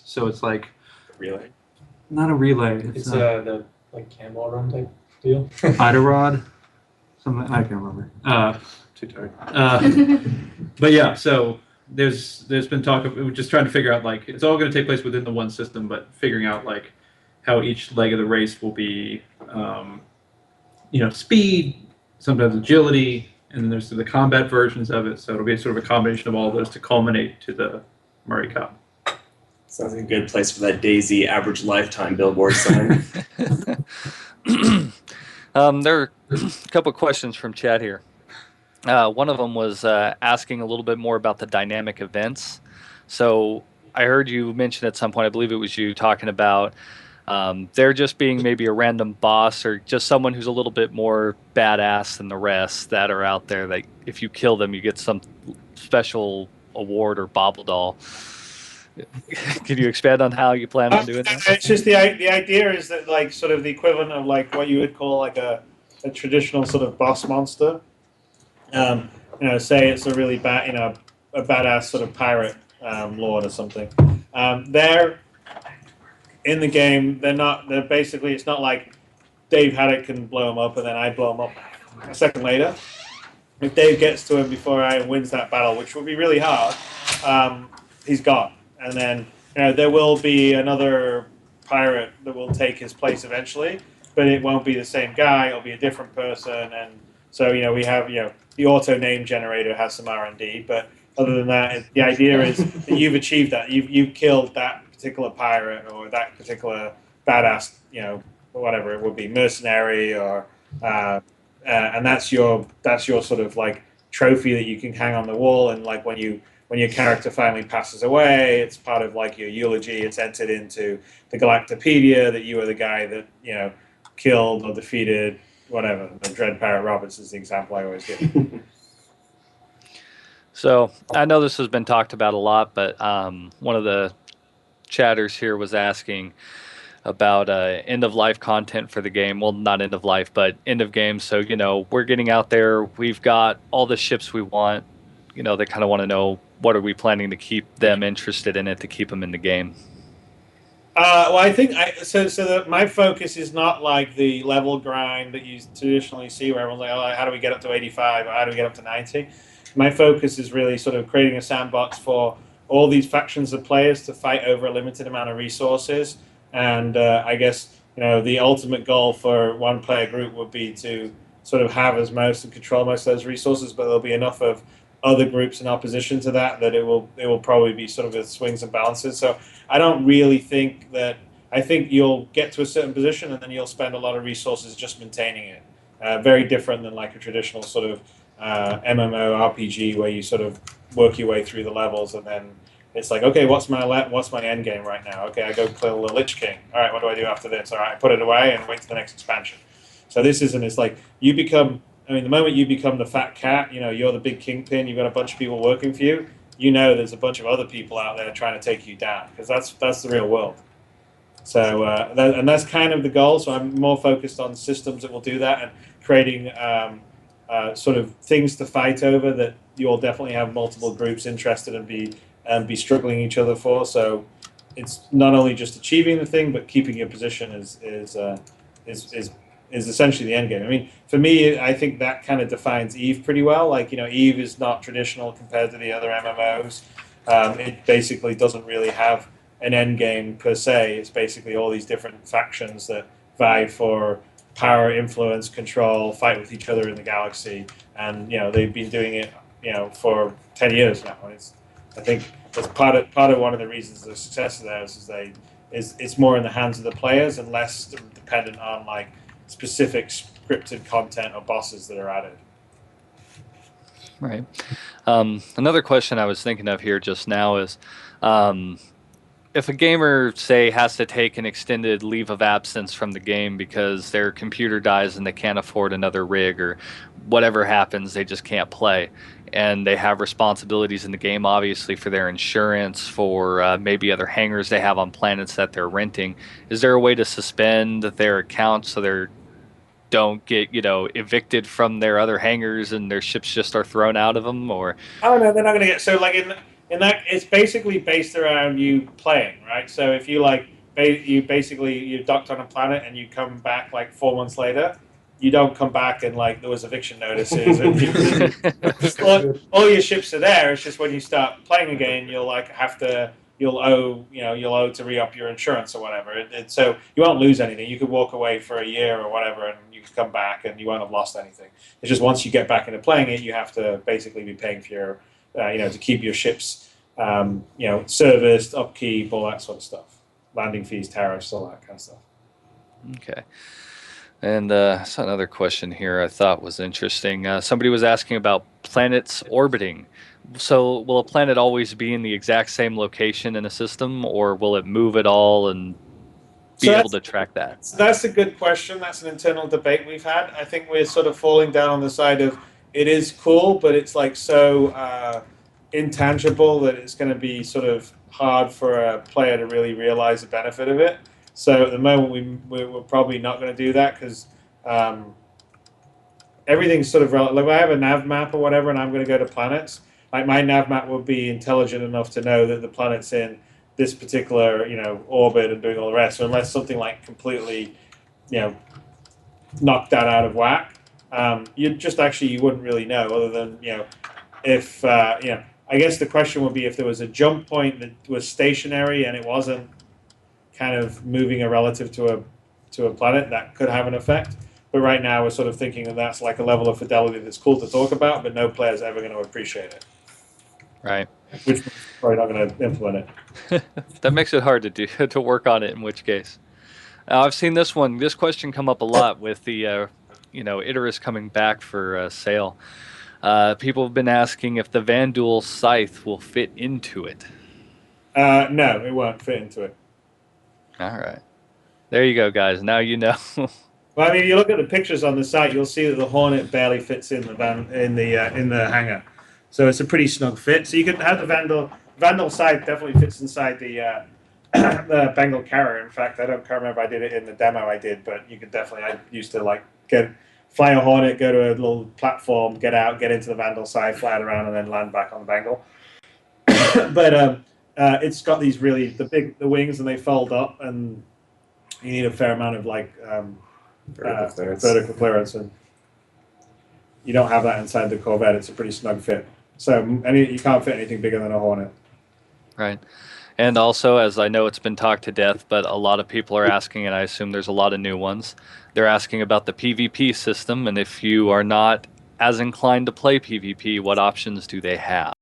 So it's like Relay. not a relay. It's the like Campbell run type deal. Idarod, something I can't remember. Too tired. But yeah, so there's been talk of we're just trying to figure out like it's all going to take place within the one system, but figuring out like how each leg of the race will be, speed, sometimes agility, and then there's the combat versions of it. So it'll be sort of a combination of all those to culminate to the Murray Cup. Sounds like a good place for that Daisy average lifetime billboard sign. There are a couple questions from chat here. One of them was asking a little bit more about the dynamic events. So I heard you mention at some point, I believe it was you talking about there just being maybe a random boss or just someone who's a little bit more badass than the rest that are out there. Like if you kill them, you get some special award or bobble doll. Can you expand on how you plan on doing that? It's just the idea is that like sort of the equivalent of like what you would call like a traditional sort of boss monster. Say it's a really bad, a badass sort of pirate lord or something. They're in the game. They're basically. It's not like Dave Haddock can blow him up and then I blow him up a second later. If Dave gets to him before I wins that battle, which will be really hard, he's gone. And then there will be another pirate that will take his place eventually, but it won't be the same guy. It'll be a different person. And so we have the auto name generator has some R&D, but other than that, the idea is that you've achieved that. You've killed that particular pirate or that particular badass, whatever it would be, mercenary or and that's your sort of like trophy that you can hang on the wall. And like when your character finally passes away, it's part of like your eulogy. It's entered into the Galactopedia that you were the guy that killed or defeated whatever. The Dread Pirate Roberts is the example I always give. So I know this has been talked about a lot, but one of the chatters here was asking about end of life content for the game. Well, not end of life, but end of game. So we're getting out there. We've got all the ships we want. They kind of want to know what are we planning to keep them interested in it to keep them in the game. Well, I think my focus is not like the level grind that you traditionally see where everyone's like, oh, how do we get up to 85 or how do we get up to 90? My focus is really sort of creating a sandbox for all these factions of players to fight over a limited amount of resources. And I guess, the ultimate goal for one player group would be to sort of have as most and control most of those resources, but there'll be enough of other groups in opposition to that it will probably be sort of a swings and balances. So I don't really think that. I think you'll get to a certain position and then you'll spend a lot of resources just maintaining it. Very different than like a traditional sort of MMO RPG where you sort of work your way through the levels and then it's like, okay, what's my end game right now? Okay, I go kill the Lich King. All right, what do I do after this? All right, I put it away and wait for the next expansion. So this isn't. It's like you become. The moment you become the fat cat, you're the big kingpin. You've got a bunch of people working for you. There's a bunch of other people out there trying to take you down because that's the real world. So and that's kind of the goal. So I'm more focused on systems that will do that and creating sort of things to fight over that you'll definitely have multiple groups interested and be struggling each other for. So it's not only just achieving the thing, but keeping your position is essentially the end game. For me, I think that kind of defines EVE pretty well. Like, EVE is not traditional compared to the other MMOs. It basically doesn't really have an end game per se. It's basically all these different factions that vie for power, influence, control, fight with each other in the galaxy. And, they've been doing it, for 10 years now. I think that's part of one of the reasons the success of theirs is it's more in the hands of the players and less dependent on like specific scripted content or bosses that are added. Right. Another question I was thinking of here just now is if a gamer, say, has to take an extended leave of absence from the game because their computer dies and they can't afford another rig or whatever happens, they just can't play. And they have responsibilities in the game, obviously, for their insurance, for maybe other hangars they have on planets that they're renting. Is there a way to suspend their account so they don't get, evicted from their other hangars and their ships just are thrown out of them? Or oh no, they're not going to get. So like in that it's basically based around you playing, right? So if you like, you docked on a planet and you come back like 4 months later, you don't come back and like there was eviction notices and all your ships are there. It's just when you start playing again, you'll like you'll owe to re-up your insurance or whatever. So you won't lose anything. You could walk away for a year or whatever, and you can come back and you won't have lost anything. It's just once you get back into playing it, you have to basically be paying for your, to keep your ships, serviced, upkeep, all that sort of stuff, landing fees, tariffs, all that kind of stuff. Okay. And so another question here I thought was interesting. Somebody was asking about planets orbiting. So will a planet always be in the exact same location in a system, or will it move at all and be able to track that? So that's a good question. That's an internal debate we've had. I think we're sort of falling down on the side of it is cool, but it's like so intangible that it's going to be sort of hard for a player to really realize the benefit of it. So at the moment, we're probably not going to do that because everything's sort of like I have a nav map or whatever, and I'm going to go to planets. Like my nav map would be intelligent enough to know that the planet's in this particular orbit and doing all the rest. So unless something like completely knocked that out of whack, you wouldn't really know. Other than if I guess the question would be if there was a jump point that was stationary and it wasn't kind of moving a relative to a planet, that could have an effect. But right now we're sort of thinking that that's like a level of fidelity that's cool to talk about, but no player's ever going to appreciate it. Right. Which we're probably not going to implement it. That makes it hard to do to work on it. In which case, I've seen this question come up a lot with the Icarus coming back for sale. People have been asking if the Vanduul scythe will fit into it. No, it won't fit into it. All right. There you go, guys. Now you know. Well, I mean, you look at the pictures on the site, you'll see that the Hornet barely fits in the hangar. So it's a pretty snug fit. So you could have the Vanduul scythe definitely fits inside the the Bengal carrier. In fact, I can't remember if I did it in the demo I did, but you could definitely. I used to fly a Hornet, go to a little platform, get out, get into the Vanduul scythe, fly it around, and then land back on the Bengal. But it's got these the wings, and they fold up, and you need a fair amount of vertical clearance, and you don't have that inside the Corvette. It's a pretty snug fit. So you can't fit anything bigger than a Hornet. Right. And also, as I know it's been talked to death, but a lot of people are asking, and I assume there's a lot of new ones, they're asking about the PvP system, and if you are not as inclined to play PvP, what options do they have?